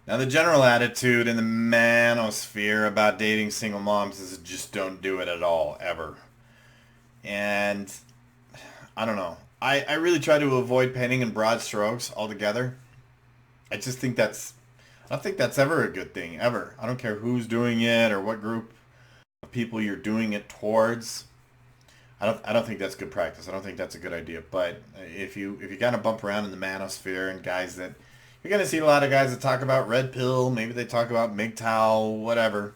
Now, the general attitude in the manosphere about dating single moms is just don't do it at all, ever. And I don't know. I really try to avoid painting in broad strokes altogether. I just think I don't think that's ever a good thing, ever. I don't care who's doing it or what group of people you're doing it towards. I don't think that's good practice. I don't think that's a good idea. But if you kind of bump around in the manosphere and guys that you're gonna see a lot of guys that talk about red pill, maybe they talk about MGTOW, whatever.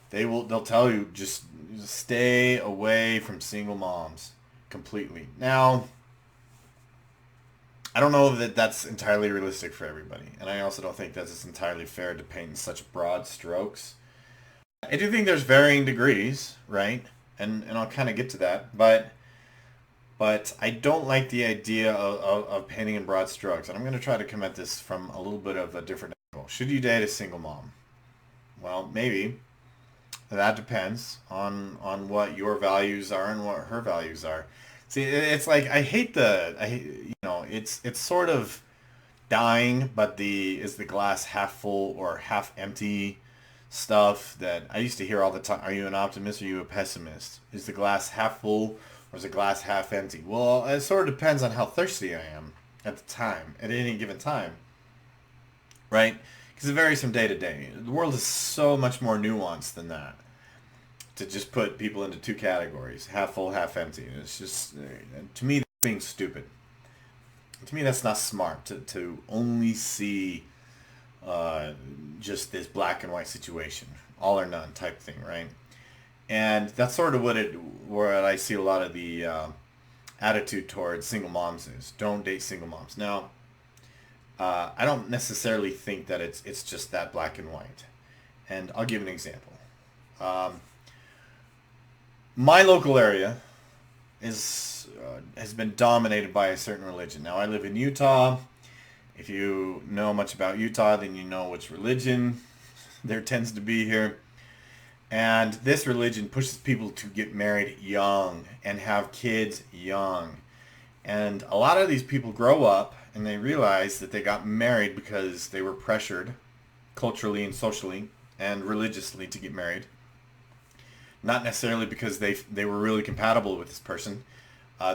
They'll tell you just stay away from single moms completely. Now, I don't know that that's entirely realistic for everybody, and I also don't think that it's entirely fair to paint in such broad strokes. I do think there's varying degrees, right? And I'll kind of get to that, but I don't like the idea of painting in broad strokes, and I'm going to try to come at this from a little bit of a different angle. Should you date a single mom? Well, maybe. That depends on what your values are and what her values are. See, it's like it's sort of dying, but the is the glass half full or half empty stuff that I used to hear all the time. Are you an optimist or are you a pessimist? Is the glass half full or is the glass half empty? Well, it sort of depends on how thirsty I am at the time, at any given time, right? Because it varies from day to day. The world is so much more nuanced than that. To just put people into two categories, half full, half empty. It's just, to me, that's being stupid. To me, that's not smart to only see uh, just this black and white situation, all or none type thing, right? And that's sort of what I see a lot of the attitude towards single moms is. Don't date single moms. Now, I don't necessarily think that it's just that black and white. And I'll give an example. Um, my local area is has been dominated by a certain religion. Now, I live in Utah. If you know much about Utah, then you know which religion there tends to be here. And this religion pushes people to get married young and have kids young. And a lot of these people grow up and they realize that they got married because they were pressured culturally and socially and religiously to get married. Not necessarily because they were really compatible with this person.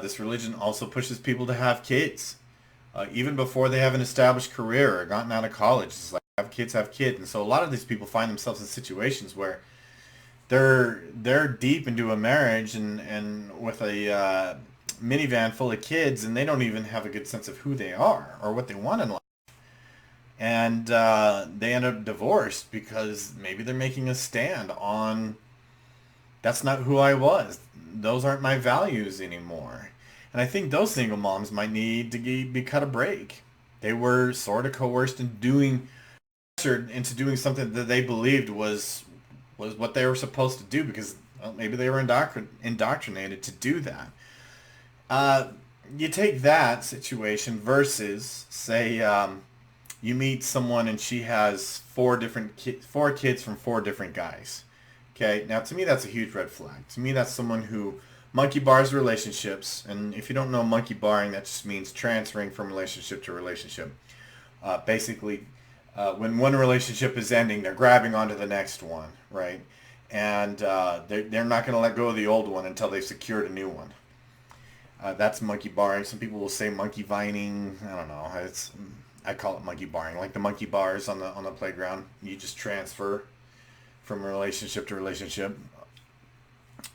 This religion also pushes people to have kids even before they have an established career or gotten out of college. It's like have kids, and so a lot of these people find themselves in situations where they're deep into a marriage and with a minivan full of kids, and they don't even have a good sense of who they are or what they want in life, and they end up divorced because maybe they're making a stand on that's not who I was. Those aren't my values anymore. And I think those single moms might need to be cut a break. They were sort of coerced in doing pressured into doing something that they believed was what they were supposed to do because well, maybe they were indoctrinated to do that. Uh, you take that situation versus say you meet someone and she has four kids from four different guys. Okay, now to me that's a huge red flag. To me that's someone who monkey bars relationships, and if you don't know monkey barring, that just means transferring from relationship to relationship. Basically, when one relationship is ending, they're grabbing onto the next one, right? And they're not going to let go of the old one until they've secured a new one. That's monkey barring. Some people will say monkey vining. I don't know. I call it monkey barring, like the monkey bars on the playground. You just transfer from relationship to relationship.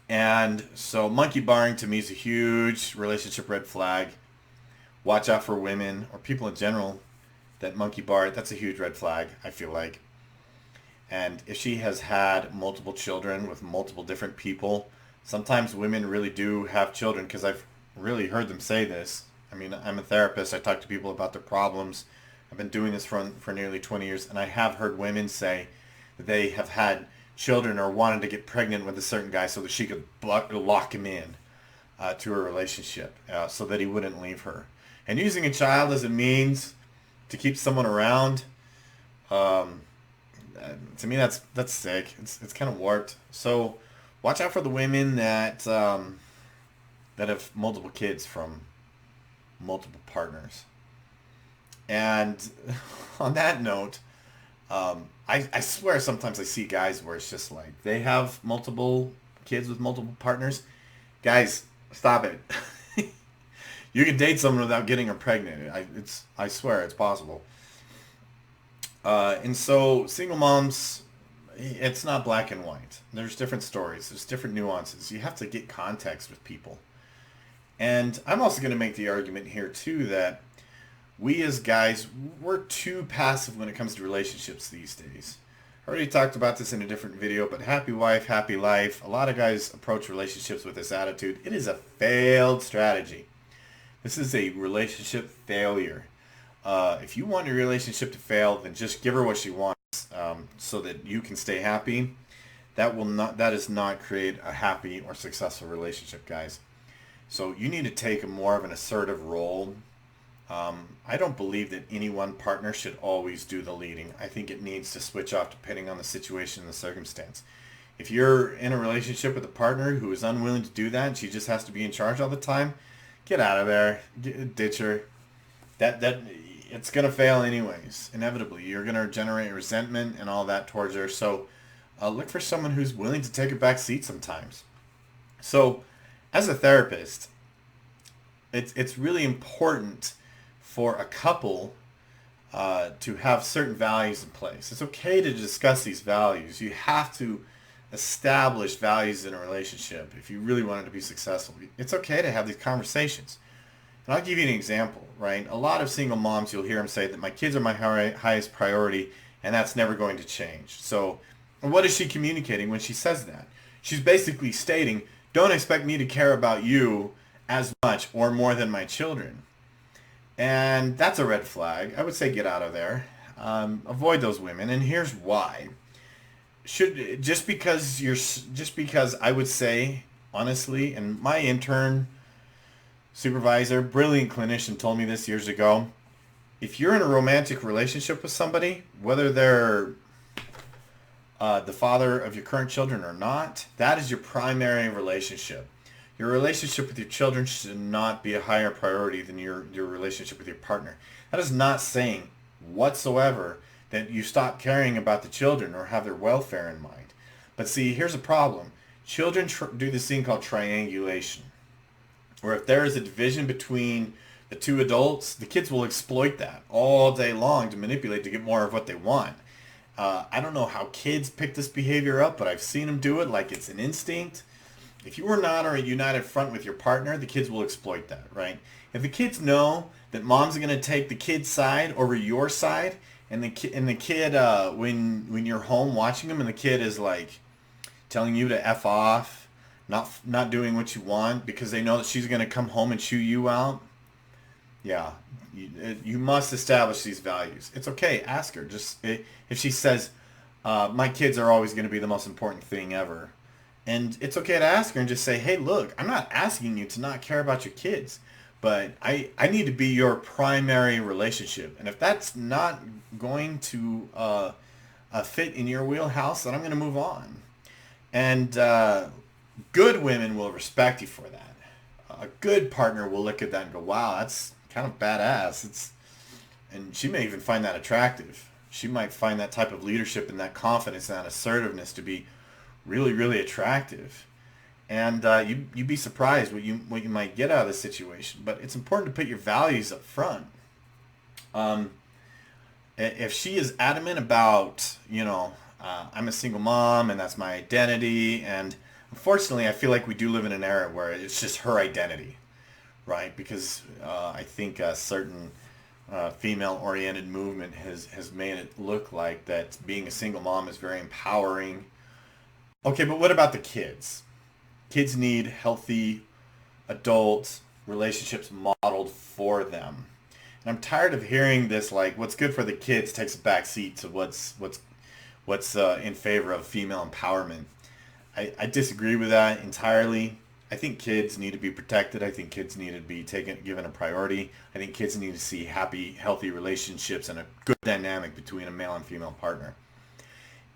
And so monkey barring to me is a huge relationship red flag. Watch out for women or people in general that monkey bar. That's a huge red flag, I feel like. And if she has had multiple children with multiple different people, sometimes women really do have children because I've really heard them say this. I mean, I'm a therapist. I talk to people about their problems. I've been doing this for nearly 20 years, and I have heard women say that they have had children or wanted to get pregnant with a certain guy so that she could lock him in to a relationship so that he wouldn't leave her. And using a child as a means to keep someone around, um, to me that's sick. It's kind of warped. So watch out for the women that have multiple kids from multiple partners. And on that note, I swear sometimes I see guys where it's just like they have multiple kids with multiple partners. Guys, stop it. You can date someone without getting her pregnant. I swear it's possible. And so single moms, it's not black and white. There's different stories. There's different nuances. You have to get context with people. And I'm also going to make the argument here too that we as guys, we're too passive when it comes to relationships these days. I already talked about this in a different video, but happy wife, happy life. A lot of guys approach relationships with this attitude. It is a failed strategy. This is a relationship failure. If you want your relationship to fail, then just give her what she wants, so that you can stay happy. That does not create a happy or successful relationship, guys. So you need to take a more of an assertive role. I don't believe that any one partner should always do the leading. I think it needs to switch off depending on the situation and the circumstance. If you're in a relationship with a partner who is unwilling to do that and she just has to be in charge all the time, get out of there. Ditch her. That it's gonna fail anyways. Inevitably, you're gonna generate resentment and all that towards her. So look for someone who's willing to take a back seat sometimes. So, as a therapist, it's really important for a couple to have certain values in place. It's okay to discuss these values. You have to establish values in a relationship if you really want it to be successful. It's okay to have these conversations. And I'll give you an example, right? A lot of single moms, you'll hear them say that my kids are my highest priority, and that's never going to change. So what is she communicating when she says that? She's basically stating, don't expect me to care about you as much or more than my children. And that's a red flag. I would say get out of there. Avoid those women, and here's why. Just because I would say honestly, and my intern supervisor, brilliant clinician, told me this years ago. If you're in a romantic relationship with somebody, whether they're the father of your current children or not, that is your primary relationship. Your relationship with your children should not be a higher priority than your relationship with your partner. That is not saying whatsoever that you stop caring about the children or have their welfare in mind. But see, here's a problem. Children do this thing called triangulation, where if there is a division between the two adults, the kids will exploit that all day long to manipulate to get more of what they want. I don't know how kids pick this behavior up, but I've seen them do it like it's an instinct. If you are not on a united front with your partner, the kids will exploit that, right? If the kids know that mom's going to take the kid's side over your side, and the kid when you're home watching them, and the kid is like telling you to F off, not doing what you want because they know that she's going to come home and chew you out. Yeah, you must establish these values. It's okay. Ask her. Just if she says, my kids are always going to be the most important thing ever. And it's okay to ask her and just say, hey, look, I'm not asking you to not care about your kids, but I need to be your primary relationship. And if that's not going to fit in your wheelhouse, then I'm going to move on. And good women will respect you for that. A good partner will look at that and go, wow, that's kind of badass. And she may even find that attractive. She might find that type of leadership and that confidence and that assertiveness to be really, really attractive. And you'd be surprised what you might get out of the situation. But it's important to put your values up front. If she is adamant about, I'm a single mom and that's my identity, and unfortunately I feel like we do live in an era where it's just her identity, right? Because I think a certain female-oriented movement has made it look like that being a single mom is very empowering. Okay, but what about the kids? Kids need healthy adult relationships modeled for them. And I'm tired of hearing this, like, what's good for the kids takes a back seat to what's in favor of female empowerment. I disagree with that entirely. I think kids need to be protected. I think kids need to be given a priority. I think kids need to see happy, healthy relationships and a good dynamic between a male and female partner.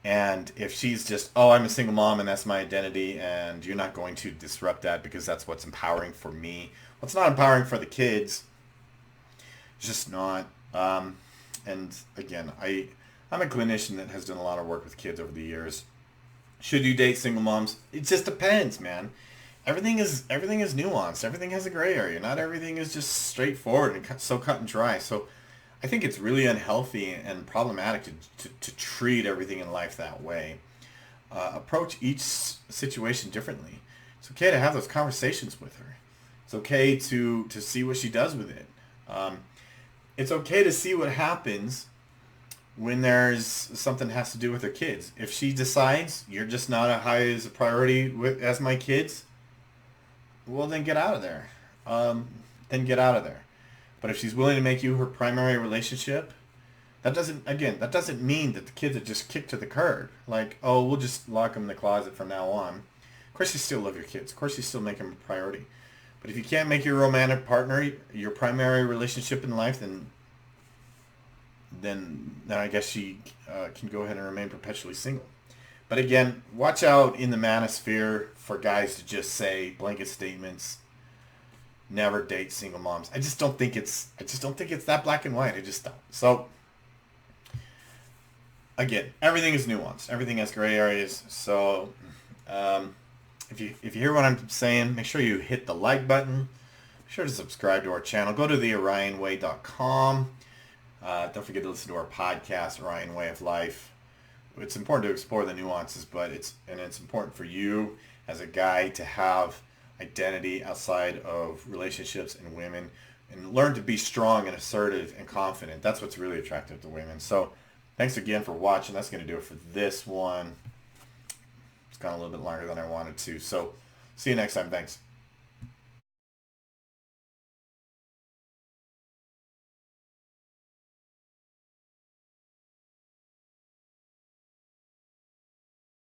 And if she's just, oh, I'm a single mom and that's my identity, and you're not going to disrupt that because that's what's empowering for me. Well, it's not empowering for the kids. It's just not. And again, I I'm a clinician that has done a lot of work with kids over the years. Should you date single moms? It just depends, man. Everything is nuanced. Everything has a gray area. Not everything is just straightforward and so cut and dry. So I think it's really unhealthy and problematic to treat everything in life that way. Approach each situation differently. It's okay to have those conversations with her. It's okay to see what she does with it. Um, it's okay to see what happens when there's something that has to do with her kids. If she decides you're just not as high as a priority as my kids, well, then get out of there. Then get out of there. But if she's willing to make you her primary relationship, that doesn't mean that the kids are just kicked to the curb. Like, oh, we'll just lock them in the closet from now on. Of course you still love your kids. Of course you still make them a priority. But if you can't make your romantic partner your primary relationship in life, then I guess she can go ahead and remain perpetually single. But again, watch out in the manosphere for guys to just say blanket statements. Never date single moms. I just don't think it's that black and white. I just don't. So again, everything is nuanced. Everything has gray areas. So if you hear what I'm saying, make sure you hit the like button. Be sure to subscribe to our channel. Go to theorionway.com. Don't forget to listen to our podcast, Orion Way of Life. It's important to explore the nuances, but it's important for you as a guy to have identity outside of relationships and women, and learn to be strong and assertive and confident. That's what's really attractive to women. So thanks again for watching. That's going to do it for this one. It's gone a little bit longer than I wanted to. So see you next time. Thanks.